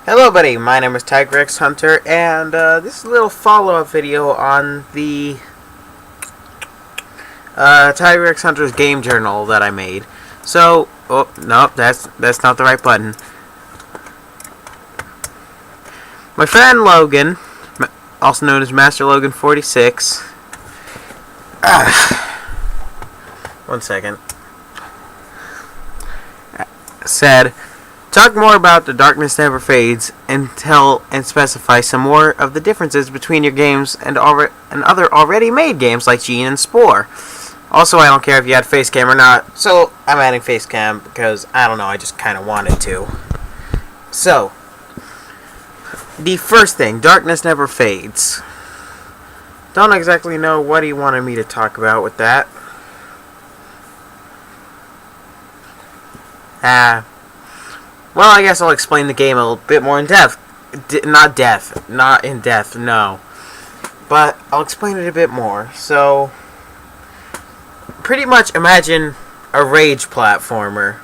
Hello buddy, my name is T1GREXHUNTER, and this is a little follow-up video on the T1GREXHUNTER's game journal that I made. So, oh, nope, that's not the right button. My friend Logan, also known as Master Logan 46, one second, said, talk more about The Darkness Never Fades and specify some more of the differences between your games and other already made games like Gene and Spore. Also, I don't care if you had Facecam or not, so I'm adding Facecam because, I don't know, I just kind of wanted to. So, the first thing, Darkness Never Fades. Don't exactly know what he wanted me to talk about with that. Well, I guess I'll explain the game a little bit more in depth. Not in depth, no. But I'll explain it a bit more. So, pretty much imagine a rage platformer,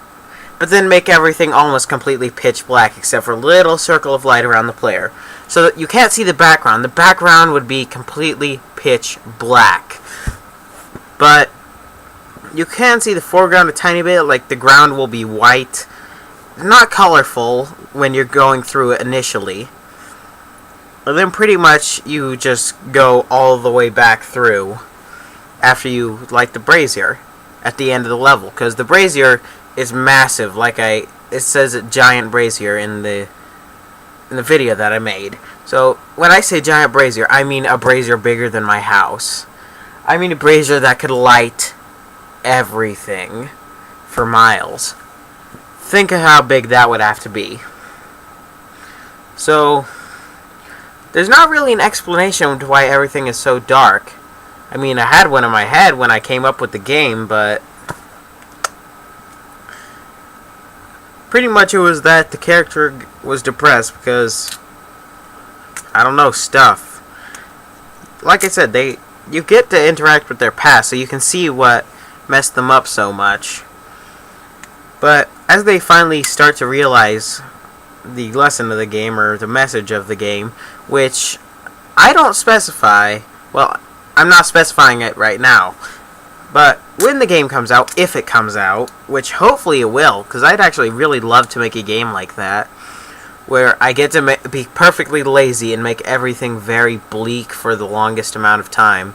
but then make everything almost completely pitch black except for a little circle of light around the player. So that you can't see the background. The background would be completely pitch black. But you can see the foreground a tiny bit, like the ground will be white. Not colorful when you're going through it initially. And then pretty much you just go all the way back through after you light the brazier at the end of the level. Because the brazier is massive, it says a giant brazier in the video that I made. So when I say giant brazier, I mean a brazier bigger than my house. I mean a brazier that could light everything for miles. Think of how big that would have to be. So, there's not really an explanation to why everything is so dark. I mean, I had one in my head when I came up with the game, but pretty much it was that the character was depressed because, I don't know, stuff. Like I said, you get to interact with their past, so you can see what messed them up so much. But as they finally start to realize the lesson of the game, or the message of the game, which I don't specify, well, I'm not specifying it right now, but when the game comes out, if it comes out, which hopefully it will, because I'd actually really love to make a game like that, where I get to be perfectly lazy and make everything very bleak for the longest amount of time.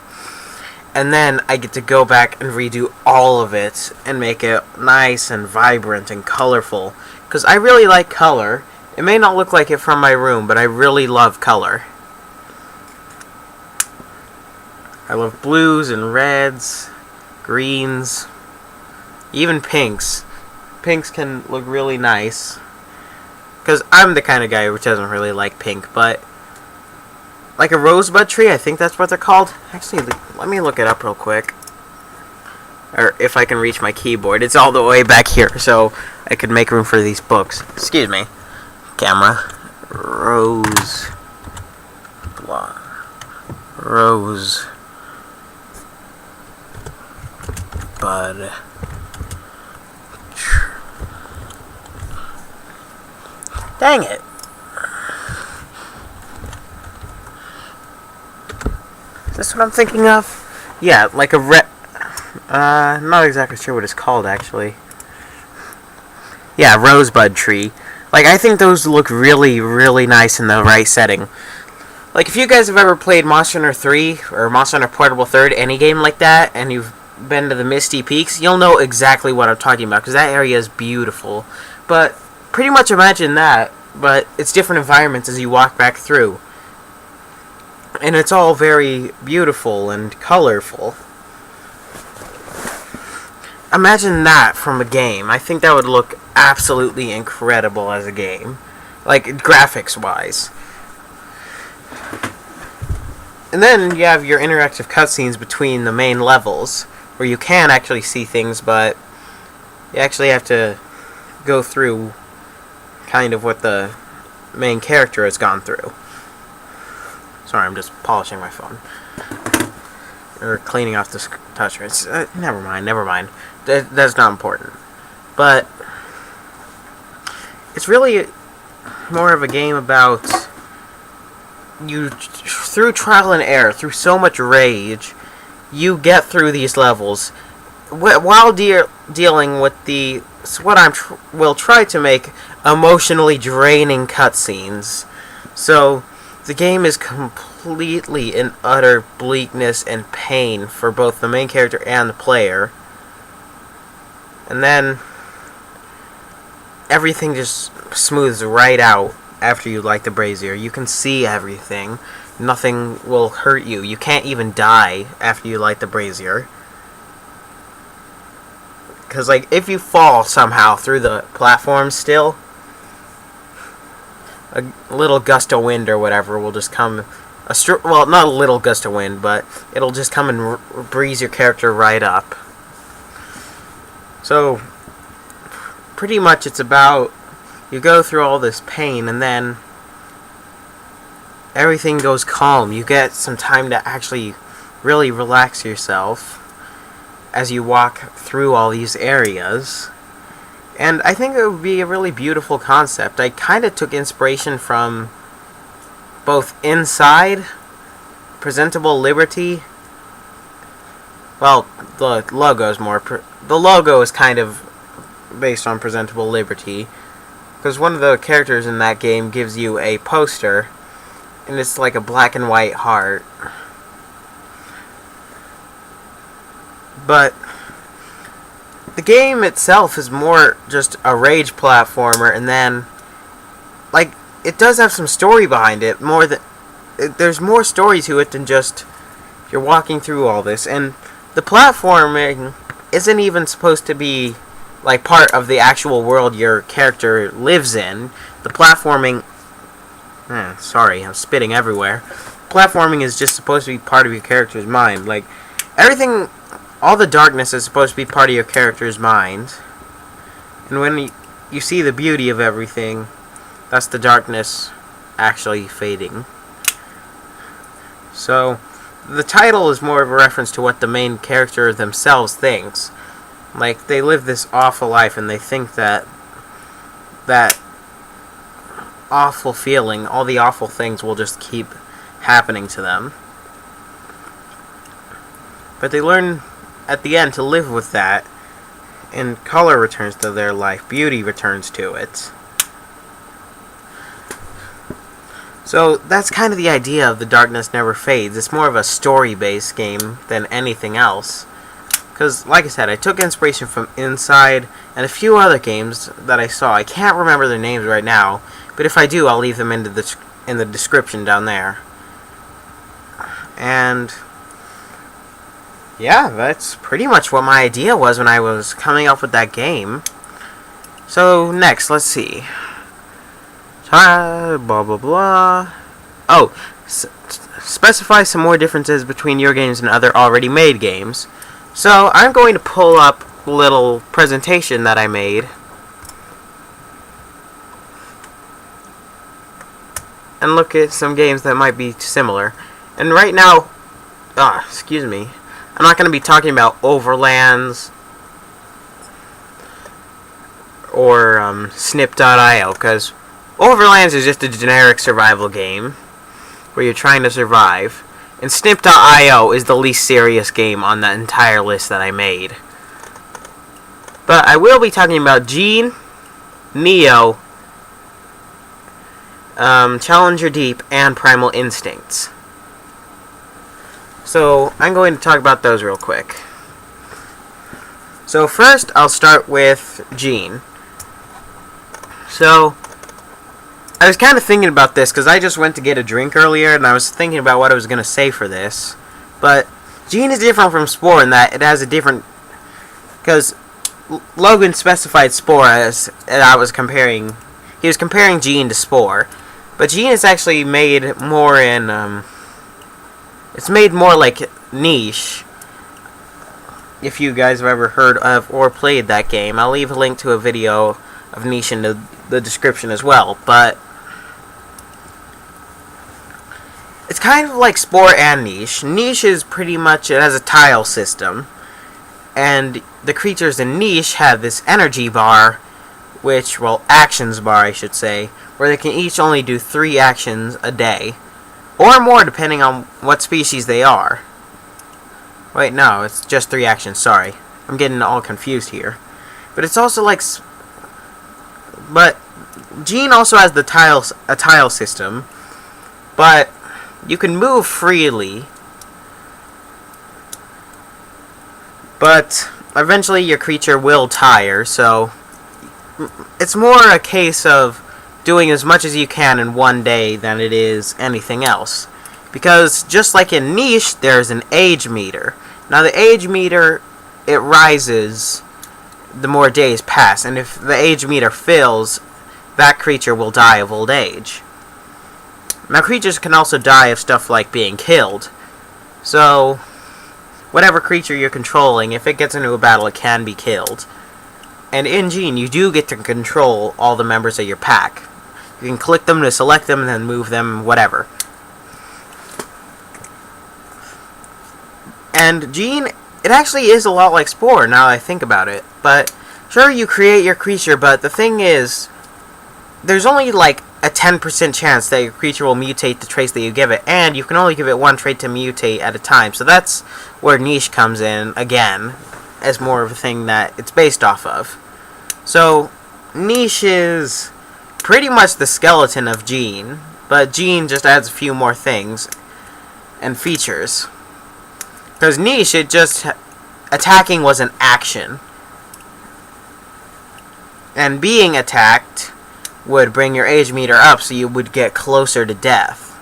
And then I get to go back and redo all of it and make it nice and vibrant and colorful. Because I really like color. It may not look like it from my room, but I really love color. I love blues and reds, greens, even pinks. Pinks can look really nice. Because I'm the kind of guy who doesn't really like pink, but like a rosebud tree, I think that's what they're called. Actually, let me look it up real quick. Or if I can reach my keyboard. It's all the way back here, so I could make room for these books. Excuse me. Camera. Rose. Bud. Dang it. Is this what I'm thinking of? Yeah, like a not exactly sure what it's called, actually. Yeah, rosebud tree. Like, I think those look really, really nice in the right setting. Like, if you guys have ever played Monster Hunter 3, or Monster Hunter Portable 3rd, any game like that, and you've been to the Misty Peaks, you'll know exactly what I'm talking about, because that area is beautiful. But, pretty much imagine that, but it's different environments as you walk back through. And it's all very beautiful and colorful. Imagine that from a game. I think that would look absolutely incredible as a game. Like, graphics-wise. And then you have your interactive cutscenes between the main levels, where you can actually see things, but you actually have to go through kind of what the main character has gone through. Sorry, I'm just polishing my phone. Or cleaning off the touchscreen. Never mind. That's not important. But it's really more of a game about you, through trial and error, through so much rage, you get through these levels while dealing with the what will try to make emotionally draining cutscenes. So the game is completely in utter bleakness and pain for both the main character and the player. And then everything just smooths right out after you light the brazier. You can see everything. Nothing will hurt you. You can't even die after you light the brazier. Because, like, if you fall somehow through the platform still, a little gust of wind or whatever will just come. Well, not a little gust of wind, but it'll just come and breeze your character right up. So, pretty much it's about you go through all this pain and then everything goes calm. You get some time to actually really relax yourself as you walk through all these areas. And I think it would be a really beautiful concept. I kind of took inspiration from both Inside, Presentable Liberty. Well, the logo is kind of based on Presentable Liberty, because one of the characters in that game gives you a poster, and it's like a black and white heart. But the game itself is more just a rage platformer, and then, like, it does have some story behind it. There's more story to it than just you're walking through all this. And the platforming isn't even supposed to be like part of the actual world your character lives in. The platforming, sorry, I'm spitting everywhere. Platforming is just supposed to be part of your character's mind. Like, everything, all the darkness is supposed to be part of your character's mind. And when you see the beauty of everything, that's the darkness actually fading. So, the title is more of a reference to what the main character themselves thinks. Like, they live this awful life and they think that awful feeling, all the awful things will just keep happening to them. But they learn at the end to live with that, and color returns to their life, beauty returns to it. So that's kind of the idea of The Darkness Never Fades. It's more of a story-based game than anything else. Because, like I said, I took inspiration from Inside and a few other games that I saw. I can't remember their names right now, but if I do, I'll leave them in the description down there. And yeah, that's pretty much what my idea was when I was coming up with that game. So next, let's see. Blah blah blah. Oh, specify some more differences between your games and other already made games. So I'm going to pull up a little presentation that I made and look at some games that might be similar. And right now, excuse me, I'm not going to be talking about Overlands or Snip.io, because Overlands is just a generic survival game where you're trying to survive. And Snip.io is the least serious game on the entire list that I made. But I will be talking about Gene, Neo, Challenger Deep, and Primal Instincts. So I'm going to talk about those real quick. So first, I'll start with Gene. So I was kind of thinking about this because I just went to get a drink earlier, and I was thinking about what I was going to say for this. But Gene is different from Spore in that it has a different... Because Logan specified Spore as... And I was comparing... He was comparing Gene to Spore. But Gene is actually made more in... It's made more like Niche. If you guys have ever heard of or played that game. I'll leave a link to a video of Niche in the description as well. But it's kind of like Spore and Niche. Niche is pretty much, it has a tile system. And the creatures in Niche have this energy bar well, actions bar, I should say, where they can each only do 3 actions a day. Or more, depending on what species they are. Wait, no, it's just 3 actions, sorry. I'm getting all confused here. But it's also like... But Gene also has a tile system. But you can move freely. But eventually your creature will tire, so... It's more a case of doing as much as you can in one day than it is anything else. Because just like in Niche, there's an age meter. Now the age meter, it rises the more days pass. And if the age meter fills, that creature will die of old age. Now creatures can also die of stuff like being killed. So, whatever creature you're controlling, if it gets into a battle, it can be killed. And in Gene, you do get to control all the members of your pack. You can click them to select them and then move them, whatever. And Gene, it actually is a lot like Spore, now that I think about it. But, sure, you create your creature, but the thing is, there's only like a 10% chance that your creature will mutate the traits that you give it, and you can only give it 1 trait to mutate at a time. So that's where Niche comes in, again, as more of a thing that it's based off of. So, Niche is pretty much the skeleton of Gene, but Gene just adds a few more things and features. Because Niche, it just... attacking was an action. And being attacked would bring your age meter up, so you would get closer to death.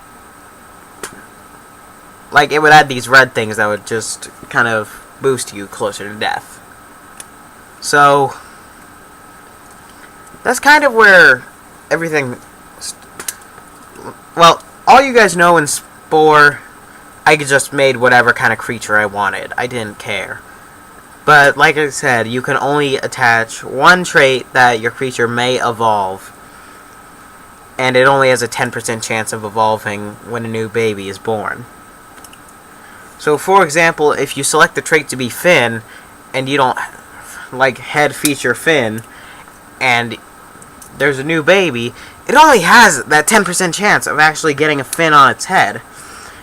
Like, it would add these red things that would just kind of boost you closer to death. So, that's kind of where everything... Well, all you guys know in Spore, I just made whatever kind of creature I wanted. I didn't care. But, like I said, you can only attach 1 trait that your creature may evolve. And it only has a 10% chance of evolving when a new baby is born. So, for example, if you select the trait to be Fin, and you don't, like, head feature Fin, and there's a new baby, it only has that 10% chance of actually getting a fin on its head.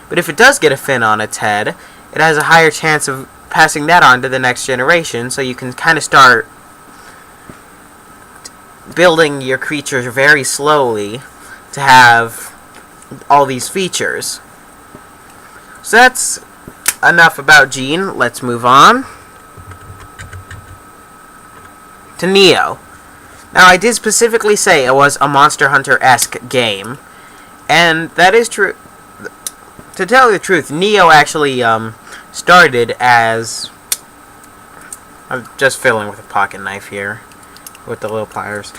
But if it does get a fin on its head, it has a higher chance of passing that on to the next generation, so you can kind of start building your creature very slowly to have all these features. So that's enough about Gene. Let's move on to Neo. Now, I did specifically say it was a Monster Hunter-esque game, and that is true. To tell you the truth, Neo actually started as... I'm just fiddling with a pocket knife here with the little pliers.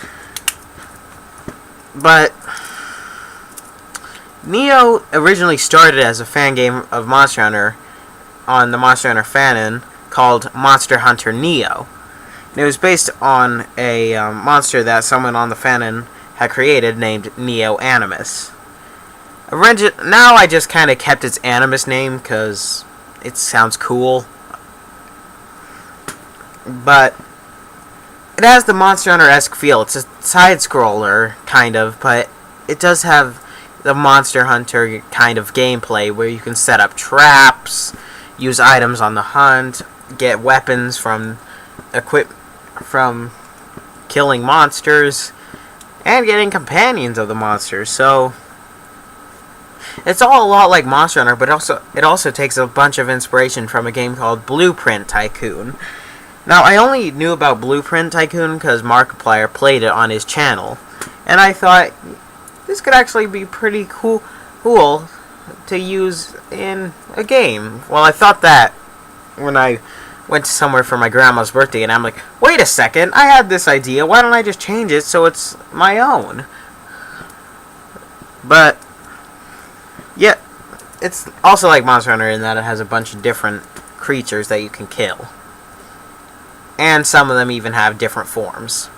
But Neo originally started as a fan game of Monster Hunter on the Monster Hunter fanon called Monster Hunter Neo. And it was based on a monster that someone on the fanon had created named Neo Animus. Now I just kind of kept its Animus name because it sounds cool. But it has the Monster Hunter-esque feel. It's a side-scroller, kind of, but it does have the Monster Hunter kind of gameplay where you can set up traps, use items on the hunt, get weapons from killing monsters, and getting companions of the monsters. So it's all a lot like Monster Hunter, but it also takes a bunch of inspiration from a game called Blueprint Tycoon. Now, I only knew about Blueprint Tycoon because Markiplier played it on his channel, and I thought this could actually be pretty cool to use in a game. Well, I thought that when I went somewhere for my grandma's birthday, and I'm like, wait a second, I had this idea, why don't I just change it so it's my own? But yeah, it's also like Monster Hunter in that it has a bunch of different creatures that you can kill. And some of them even have different forms.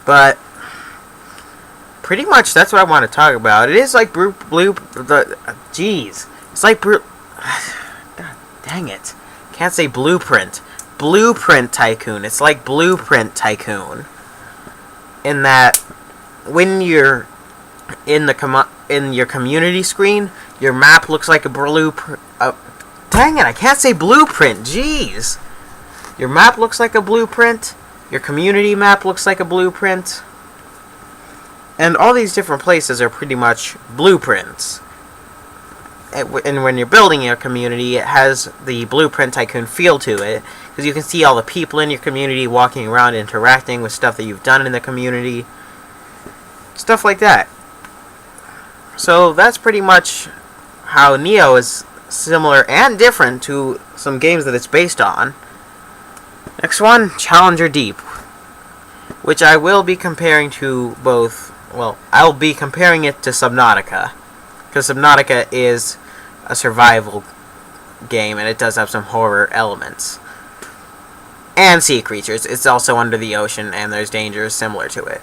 But pretty much that's what I want to talk about. It is like Jeez. It's like God dang it. Can't say Blueprint. Blueprint Tycoon. It's like Blueprint Tycoon, in that when you're in your community screen, your map looks like a blueprint. Dang it! I can't say blueprint. Jeez. Your map looks like a blueprint. Your community map looks like a blueprint. And all these different places are pretty much blueprints. And when you're building your community, it has the Blueprint Tycoon feel to it. Because you can see all the people in your community walking around, interacting with stuff that you've done in the community. Stuff like that. So that's pretty much how Neo is similar and different to some games that it's based on. Next one, Challenger Deep, which I will be comparing to both. Well, I'll be comparing it to Subnautica, because Subnautica is a survival game and it does have some horror elements. And sea creatures. It's also under the ocean and there's dangers similar to it.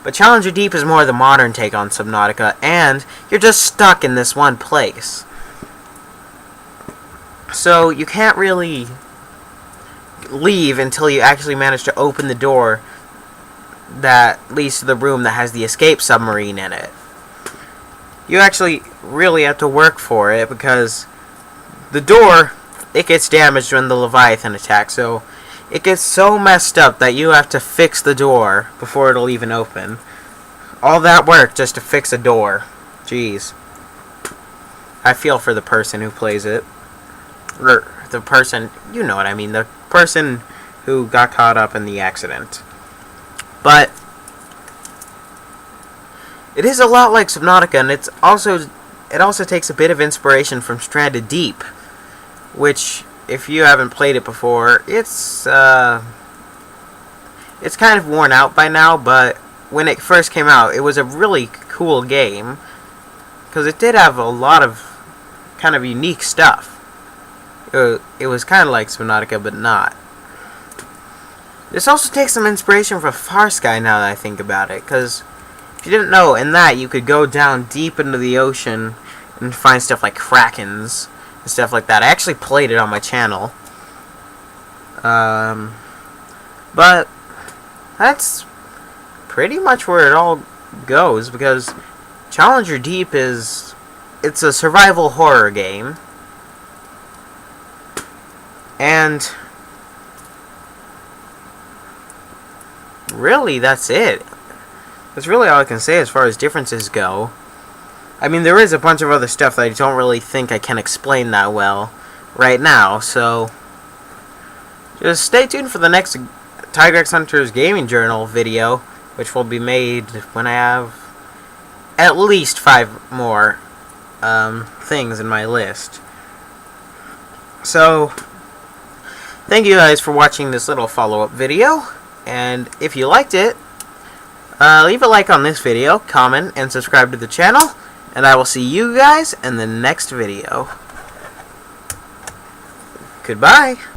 But Challenger Deep is more the modern take on Subnautica, and you're just stuck in this one place. So you can't really leave until you actually manage to open the door that leads to the room that has the escape submarine in it. You actually really have to work for it, because the door, it gets damaged when the Leviathan attacks, so it gets so messed up that you have to fix the door before it'll even open. All that work just to fix a door. Jeez. I feel for the person who plays it. Or the person, you know what I mean, the person who got caught up in the accident. But it is a lot like Subnautica, and it also takes a bit of inspiration from Stranded Deep, which, if you haven't played it before, it's kind of worn out by now, but when it first came out, it was a really cool game, because it did have a lot of kind of unique stuff. It was kind of like Subnautica, but not. This also takes some inspiration from Far Sky, now that I think about it, because if you didn't know, in that you could go down deep into the ocean and find stuff like krakens and stuff like that. I actually played it on my channel. But that's pretty much where it all goes, because Challenger Deep it's a survival horror game. And really, that's it. That's really all I can say as far as differences go. I mean, there is a bunch of other stuff that I don't really think I can explain that well right now, so just stay tuned for the next T1GREXHUNTER's Gaming Journal video, which will be made when I have at least 5 more things in my list. So, thank you guys for watching this little follow-up video, and if you liked it, leave a like on this video, comment, and subscribe to the channel, and I will see you guys in the next video. Goodbye!